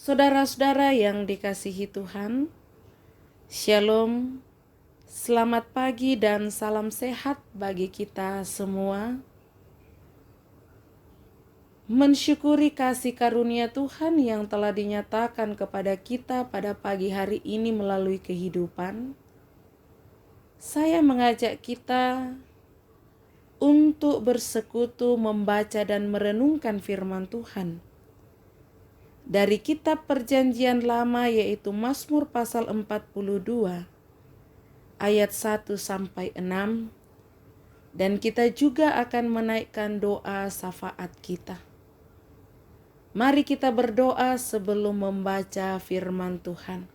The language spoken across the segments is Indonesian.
Saudara-saudara yang dikasihi Tuhan, Shalom, selamat pagi dan salam sehat bagi kita semua. Mensyukuri kasih karunia Tuhan yang telah dinyatakan kepada kita pada pagi hari ini melalui kehidupan. Saya mengajak kita untuk bersekutu membaca dan merenungkan firman Tuhan dari kitab Perjanjian Lama, yaitu Mazmur pasal 42 ayat 1 sampai 6, dan kita juga akan menaikkan doa syafaat kita. Mari kita berdoa sebelum membaca firman Tuhan.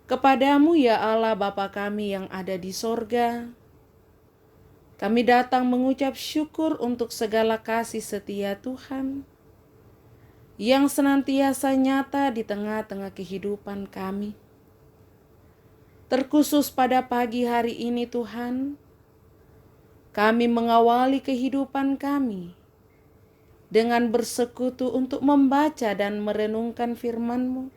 Kepadamu ya Allah Bapa kami yang ada di sorga, kami datang mengucap syukur untuk segala kasih setia Tuhan yang senantiasa nyata di tengah-tengah kehidupan kami. Terkhusus pada pagi hari ini Tuhan, kami mengawali kehidupan kami dengan bersekutu untuk membaca dan merenungkan firman-Mu,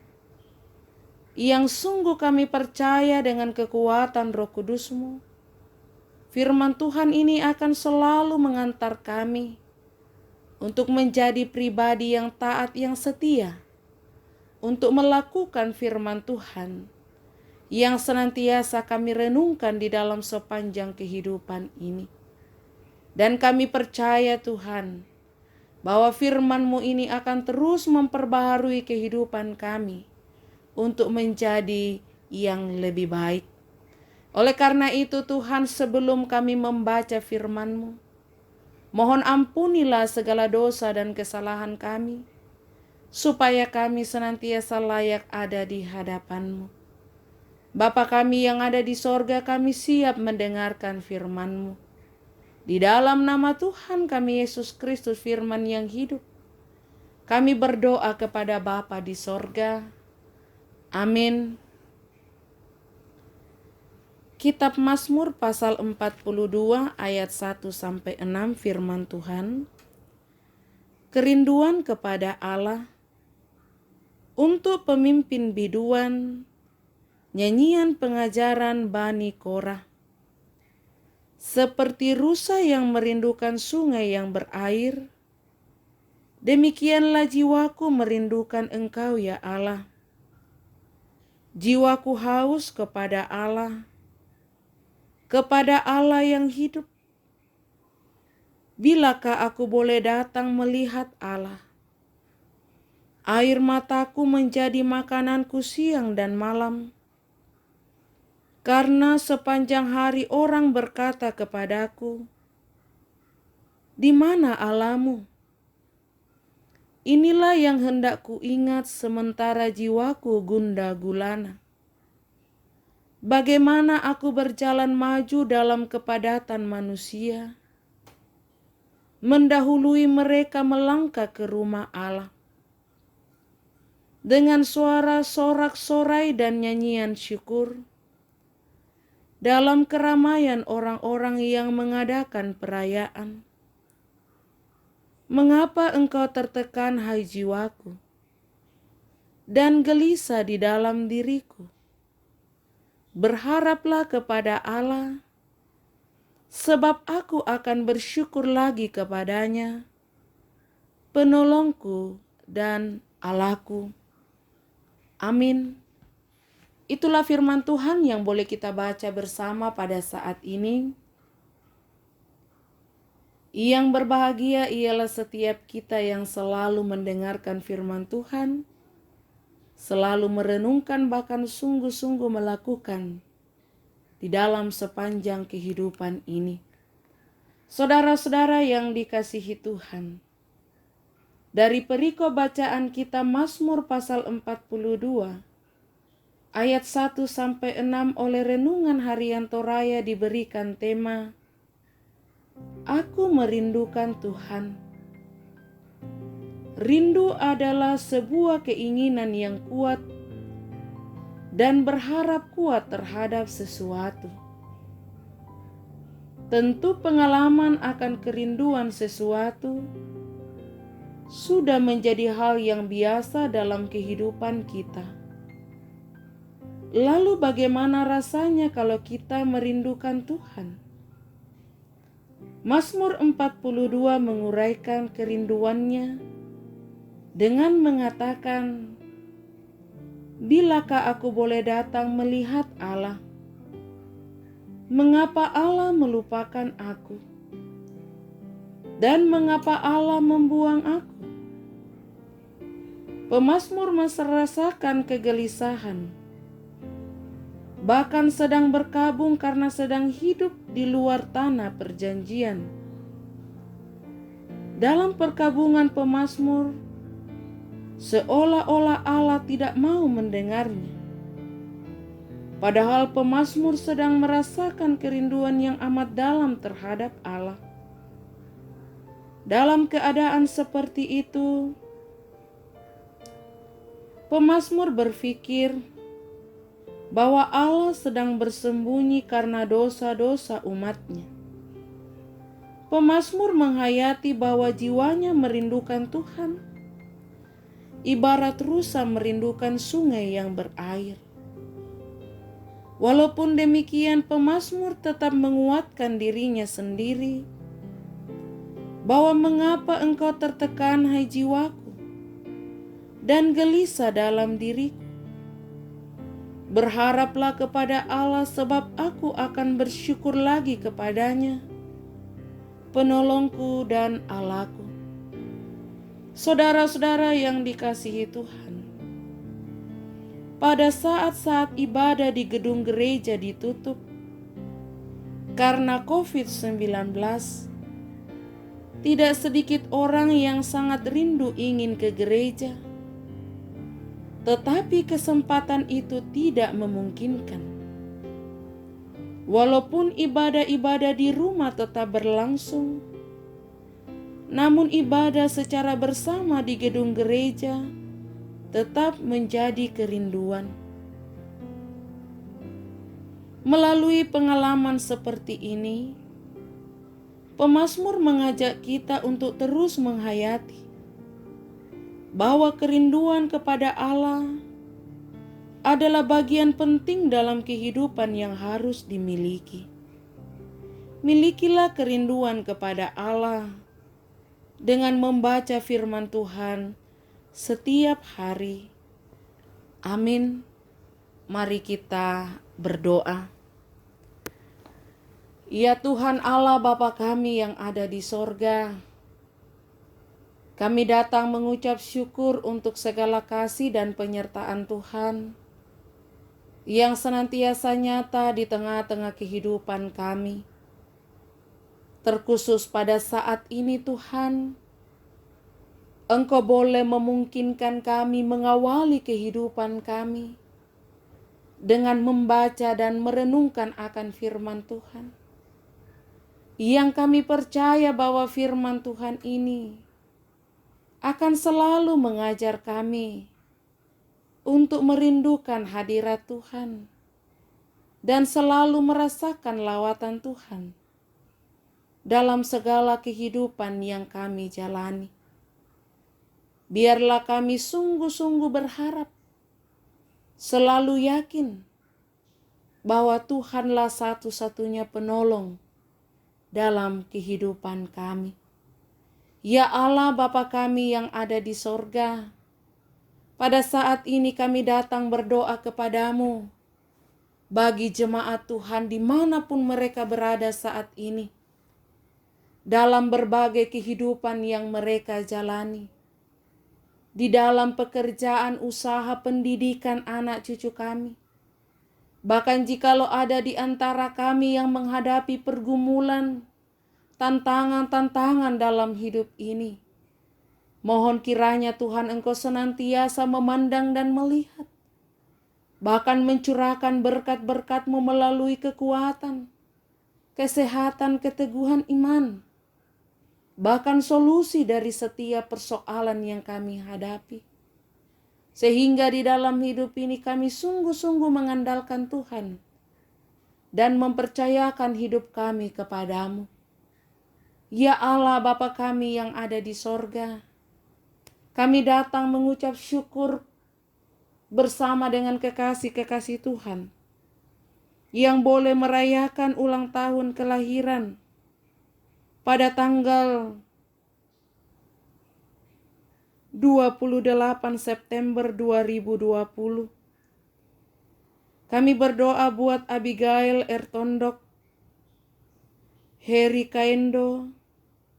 yang sungguh kami percaya dengan kekuatan Roh Kudus-Mu. Firman Tuhan ini akan selalu mengantar kami untuk menjadi pribadi yang taat, yang setia, untuk melakukan firman Tuhan yang senantiasa kami renungkan di dalam sepanjang kehidupan ini. Dan kami percaya Tuhan, bahwa firman-Mu ini akan terus memperbaharui kehidupan kami untuk menjadi yang lebih baik. Oleh karena itu Tuhan, sebelum kami membaca firman-Mu, mohon ampunilah segala dosa dan kesalahan kami, supaya kami senantiasa layak ada di hadapan-Mu. Bapa kami yang ada di sorga, kami siap mendengarkan firman-Mu. Di dalam nama Tuhan kami Yesus Kristus, firman yang hidup, kami berdoa kepada Bapa di sorga. Amin. Kitab Mazmur pasal 42 ayat 1 sampai 6, firman Tuhan. Kerinduan kepada Allah. Untuk pemimpin biduan, nyanyian pengajaran Bani Korah. Seperti rusa yang merindukan sungai yang berair, demikianlah jiwaku merindukan Engkau ya Allah. Jiwaku haus kepada Allah yang hidup. Bilakah aku boleh datang melihat Allah? Air mataku menjadi makananku siang dan malam. Karena sepanjang hari orang berkata kepadaku, "Di mana Allah-Mu?" Inilah yang hendak ku ingat sementara jiwaku gundah gulana. Bagaimana aku berjalan maju dalam kepadatan manusia, mendahului mereka melangkah ke rumah Allah. Dengan suara sorak-sorai dan nyanyian syukur, dalam keramaian orang-orang yang mengadakan perayaan. Mengapa engkau tertekan, hai jiwaku, dan gelisah di dalam diriku? Berharaplah kepada Allah, sebab aku akan bersyukur lagi kepadanya, penolongku dan Allahku. Amin. Itulah firman Tuhan yang boleh kita baca bersama pada saat ini. Yang berbahagia ialah setiap kita yang selalu mendengarkan firman Tuhan, selalu merenungkan, bahkan sungguh-sungguh melakukan di dalam sepanjang kehidupan ini. Saudara-saudara yang dikasihi Tuhan, dari perikop bacaan kita Mazmur pasal 42 ayat 1 sampai 6 oleh Renungan Harian Toraya diberikan tema, Aku merindukan Tuhan. Rindu adalah sebuah keinginan yang kuat dan berharap kuat terhadap sesuatu. Tentu pengalaman akan kerinduan sesuatu sudah menjadi hal yang biasa dalam kehidupan kita. Lalu bagaimana rasanya kalau kita merindukan Tuhan? Mazmur 42 menguraikan kerinduannya dengan mengatakan, "Bilakah aku boleh datang melihat Allah? Mengapa Allah melupakan aku? Dan mengapa Allah membuang aku?" Pemazmur merasakan kegelisahan, bahkan sedang berkabung karena sedang hidup di luar tanah perjanjian. Dalam perkabungan pemazmur, seolah-olah Allah tidak mau mendengarnya. Padahal pemazmur sedang merasakan kerinduan yang amat dalam terhadap Allah. Dalam keadaan seperti itu, pemazmur berpikir bahwa Allah sedang bersembunyi karena dosa-dosa umatnya. Pemazmur menghayati bahwa jiwanya merindukan Tuhan, ibarat rusa merindukan sungai yang berair. Walaupun demikian, pemazmur tetap menguatkan dirinya sendiri bahwa mengapa engkau tertekan, hai jiwaku, dan gelisah dalam diriku. Berharaplah kepada Allah, sebab aku akan bersyukur lagi kepadanya, penolongku dan Allahku. Saudara-saudara yang dikasihi Tuhan, pada saat-saat ibadah di gedung gereja ditutup karena COVID-19, tidak sedikit orang yang sangat rindu ingin ke gereja. Tetapi kesempatan itu tidak memungkinkan. Walaupun ibadah-ibadah di rumah tetap berlangsung, namun ibadah secara bersama di gedung gereja tetap menjadi kerinduan. Melalui pengalaman seperti ini, pemazmur mengajak kita untuk terus menghayati bahwa kerinduan kepada Allah adalah bagian penting dalam kehidupan yang harus dimiliki. Milikilah kerinduan kepada Allah dengan membaca firman Tuhan setiap hari. Amin. Mari kita berdoa. Ya Tuhan Allah Bapa kami yang ada di sorga, kami datang mengucap syukur untuk segala kasih dan penyertaan Tuhan yang senantiasa nyata di tengah-tengah kehidupan kami. Terkhusus pada saat ini Tuhan, Engkau boleh memungkinkan kami mengawali kehidupan kami dengan membaca dan merenungkan akan firman Tuhan. Yang kami percaya bahwa firman Tuhan ini akan selalu mengajar kami untuk merindukan hadirat Tuhan dan selalu merasakan lawatan Tuhan dalam segala kehidupan yang kami jalani. Biarlah kami sungguh-sungguh berharap, selalu yakin bahwa Tuhanlah satu-satunya penolong dalam kehidupan kami. Ya Allah Bapa kami yang ada di sorga, pada saat ini kami datang berdoa kepadamu bagi jemaat Tuhan dimanapun mereka berada saat ini, dalam berbagai kehidupan yang mereka jalani, di dalam pekerjaan, usaha, pendidikan anak cucu kami. Bahkan jikalau ada di antara kami yang menghadapi pergumulan, tantangan-tantangan dalam hidup ini, mohon kiranya Tuhan Engkau senantiasa memandang dan melihat, bahkan mencurahkan berkat-berkat-Mu melalui kekuatan, kesehatan, keteguhan iman, bahkan solusi dari setiap persoalan yang kami hadapi. Sehingga di dalam hidup ini kami sungguh-sungguh mengandalkan Tuhan dan mempercayakan hidup kami kepadamu. Ya Allah Bapa kami yang ada di sorga, Kami datang mengucap syukur bersama dengan kekasih-kekasih Tuhan yang boleh merayakan ulang tahun kelahiran pada tanggal 28 September 2020. Kami berdoa buat Abigail Ertondok, Heri Kaendo,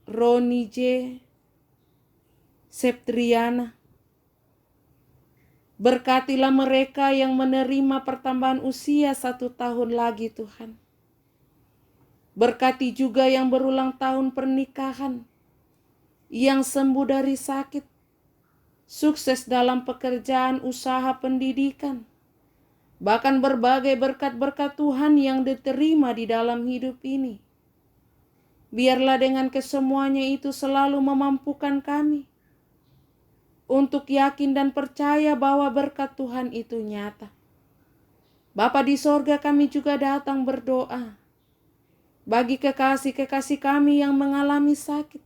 Roni J, Septriana. Berkatilah mereka yang menerima pertambahan usia 1 tahun lagi Tuhan. Berkati juga yang berulang tahun pernikahan, yang sembuh dari sakit, sukses dalam pekerjaan usaha pendidikan, bahkan berbagai berkat-berkat Tuhan yang diterima di dalam hidup ini. Biarlah dengan kesemuanya itu selalu memampukan kami untuk yakin dan percaya bahwa berkat Tuhan itu nyata. Bapa di sorga, kami juga datang berdoa bagi kekasih-kekasih kami yang mengalami sakit,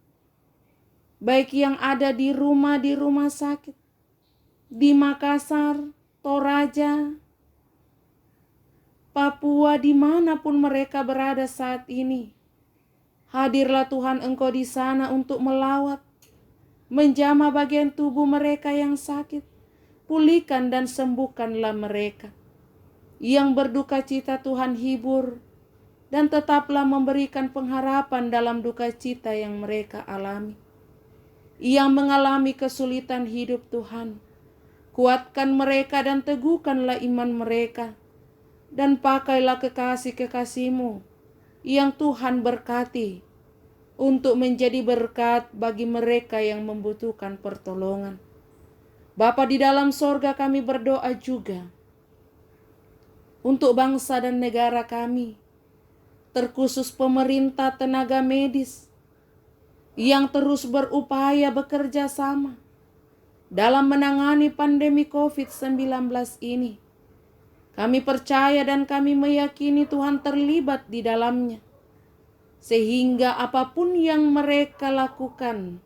baik yang ada di rumah sakit, di Makassar, Toraja, Papua, dimanapun mereka berada saat ini. Hadirlah Tuhan, Engkau di sana untuk melawat, menjamah bagian tubuh mereka yang sakit. Pulihkan dan sembuhkanlah mereka. Yang berduka cita Tuhan hibur, dan tetaplah memberikan pengharapan dalam duka cita yang mereka alami. Yang mengalami kesulitan hidup Tuhan, kuatkan mereka dan teguhkanlah iman mereka. Dan pakailah kekasih-kekasih-Mu yang Tuhan berkati untuk menjadi berkat bagi mereka yang membutuhkan pertolongan. Bapa di dalam sorga, kami berdoa juga untuk bangsa dan negara kami, terkhusus pemerintah, tenaga medis yang terus berupaya bekerja sama dalam menangani pandemi COVID-19 ini. Kami percaya dan kami meyakini Tuhan terlibat di dalamnya, sehingga apapun yang mereka lakukan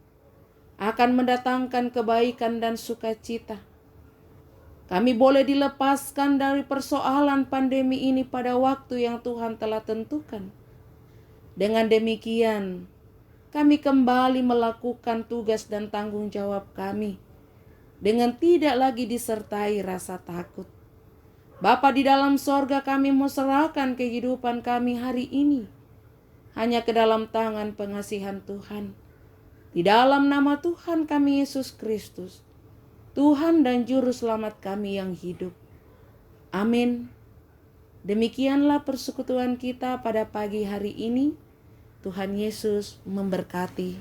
akan mendatangkan kebaikan dan sukacita. Kami boleh dilepaskan dari persoalan pandemi ini pada waktu yang Tuhan telah tentukan. Dengan demikian, kami kembali melakukan tugas dan tanggung jawab kami dengan tidak lagi disertai rasa takut. Bapa di dalam sorga, kami mau serahkan kehidupan kami hari ini hanya ke dalam tangan pengasihan Tuhan. Di dalam nama Tuhan kami Yesus Kristus, Tuhan dan Juru Selamat kami yang hidup. Amin. Demikianlah persekutuan kita pada pagi hari ini. Tuhan Yesus memberkati.